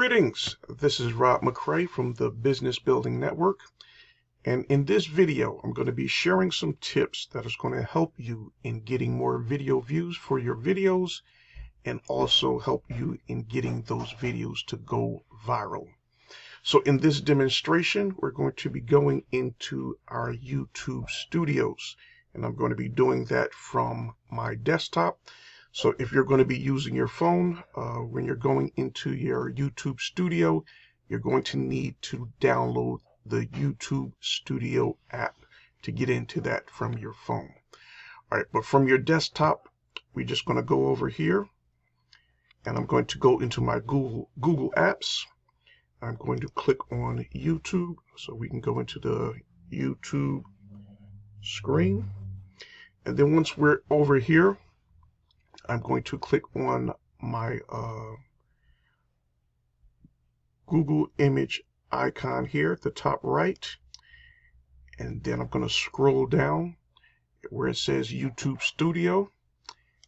Greetings, this is Rob McCray from the Business Building Network, and in this video I'm going to be sharing some tips that is going to help you in getting more video views for your videos and also help you in getting those videos to go viral. So in this demonstration we're going to be going into our YouTube studios, and I'm going to be doing that from my desktop. So if you're going to be using your phone, when you're going into your YouTube studio, you're going to need to download the YouTube Studio app to get into that from your phone. All right, but from your desktop, we're just going to go over here, and I'm going to go into my Google Apps. I'm going to click on YouTube, so we can go into the YouTube screen. And then once we're over here, I'm going to click on my Google image icon here at the top right, and then I'm going to scroll down where it says YouTube Studio.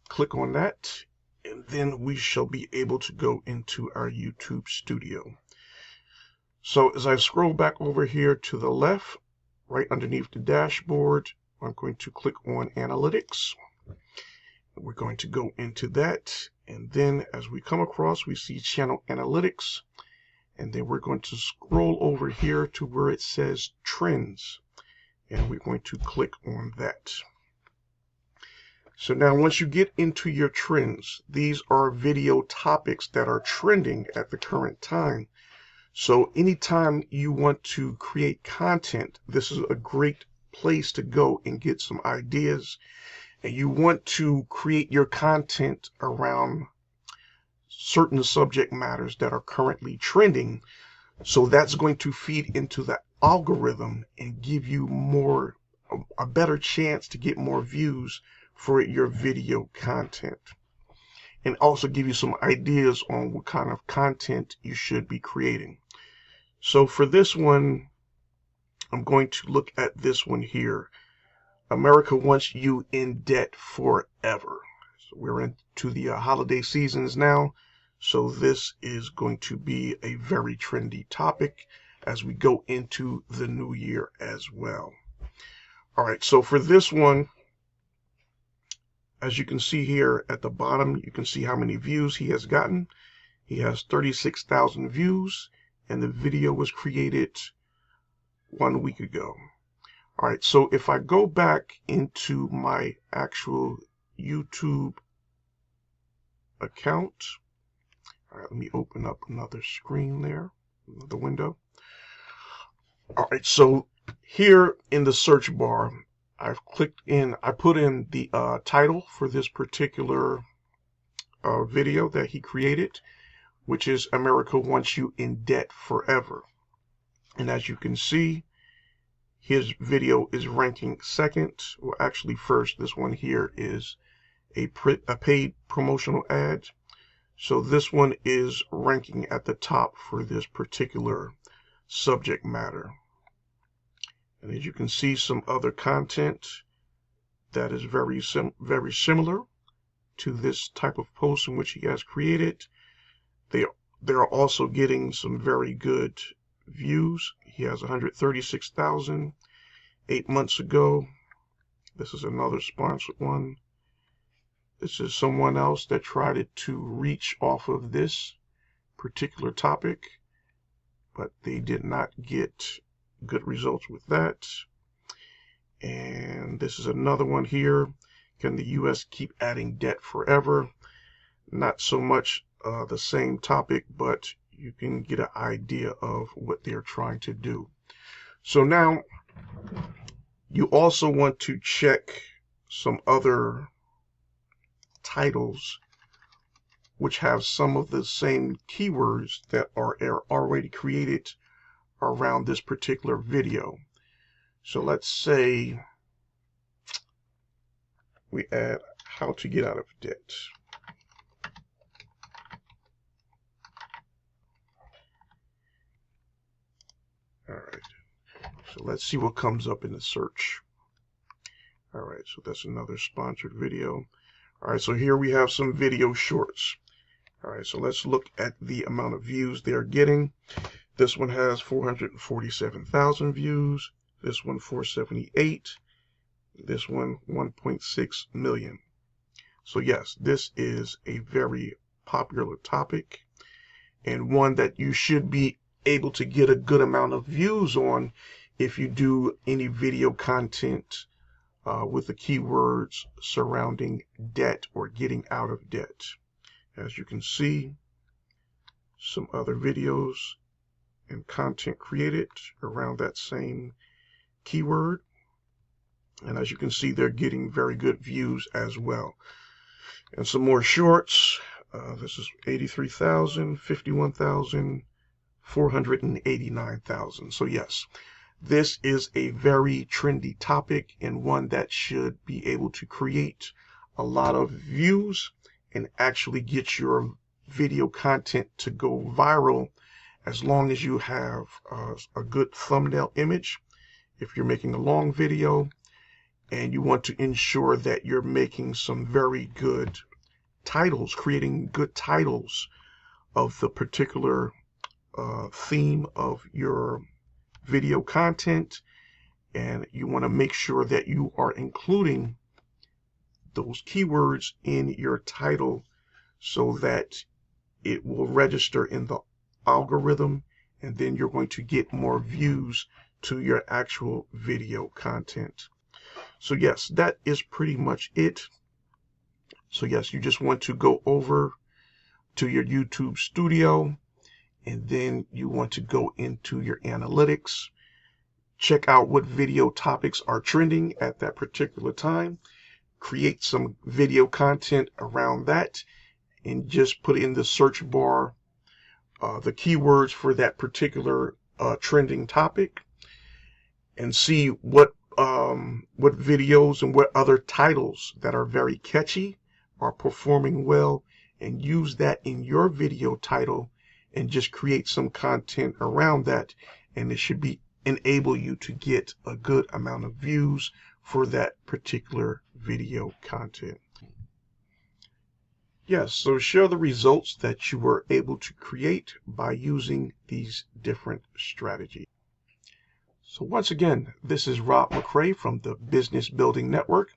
Click on that, and then we shall be able to go into our YouTube Studio. So as I scroll back over here to the left, right underneath the dashboard, I'm going to click on Analytics. We're going to go into that, and then as we come across, we see Channel Analytics, and then we're going to scroll over here to where it says Trends, and we're going to click on that. So now once you get into your trends, these are video topics that are trending at the current time. So anytime you want to create content, this is a great place to go and get some ideas. And you want to create your content around certain subject matters that are currently trending. So that's going to feed into the algorithm and give you a better chance to get more views for your video content. And also give you some ideas on what kind of content you should be creating. So for this one, I'm going to look at this one here. America wants you in debt forever. So we're into the holiday seasons now, so this is going to be a very trendy topic as we go into the new year as well. All right, so for this one, as you can see here at the bottom, you can see how many views he has gotten. He has 36,000 views, and the video was created 1 week ago. All right, so if I go back into my actual YouTube account, all right, let me open up another screen there, another window. All right, so here in the search bar, I put in the title for this particular video that he created, which is America Wants You in Debt Forever. And as you can see, his video is ranking second, or actually first. This one here is a paid promotional ad. So this one is ranking at the top for this particular subject matter. And as you can see, some other content that is very similar to this type of post in which he has created. They're also getting some very good views. He has 136,000 8 months ago. This is another sponsored one. This is someone else that tried to reach off of this particular topic, but they did not get good results with that. And this is another one here. Can the U.S. keep adding debt forever? Not so much the same topic, but you can get an idea of what they're trying to do. So now you also want to check some other titles which have some of the same keywords that are already created around this particular video. So let's say we add how to get out of debt. All right, so let's see what comes up in the search. All right, so that's another sponsored video. All right, so here we have some video shorts. All right, so let's look at the amount of views they're getting. This one has 447,000 views. This one 478. This one 1.6 million. So yes, this is a very popular topic and one that you should be able to get a good amount of views on if you do any video content with the keywords surrounding debt or getting out of debt. As you can see, some other videos and content created around that same keyword. And as you can see, they're getting very good views as well. And some more shorts. This is 83,000, 51,000, 489,000. So yes, this is a very trendy topic and one that should be able to create a lot of views and actually get your video content to go viral, as long as you have a good thumbnail image. If you're making a long video and you want to ensure that you're making some very good titles, creating good titles of the particular theme of your video content, and you want to make sure that you are including those keywords in your title so that it will register in the algorithm, and then you're going to get more views to your actual video content. So yes, that is pretty much it. So yes, you just want to go over to your YouTube studio, and then you want to go into your analytics, check out what video topics are trending at that particular time, create some video content around that, and just put in the search bar the keywords for that particular trending topic, and see what videos and what other titles that are very catchy are performing well, and use that in your video title and just create some content around that, and it should enable you to get a good amount of views for that particular video content. Yes, so share the results that you were able to create by using these different strategies. So once again, this is Rob McCray from the Business Building Network.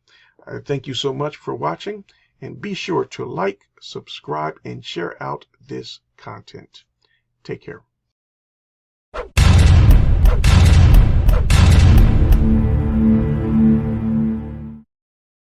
I thank you so much for watching, and be sure to like, subscribe, and share out this content. Take care.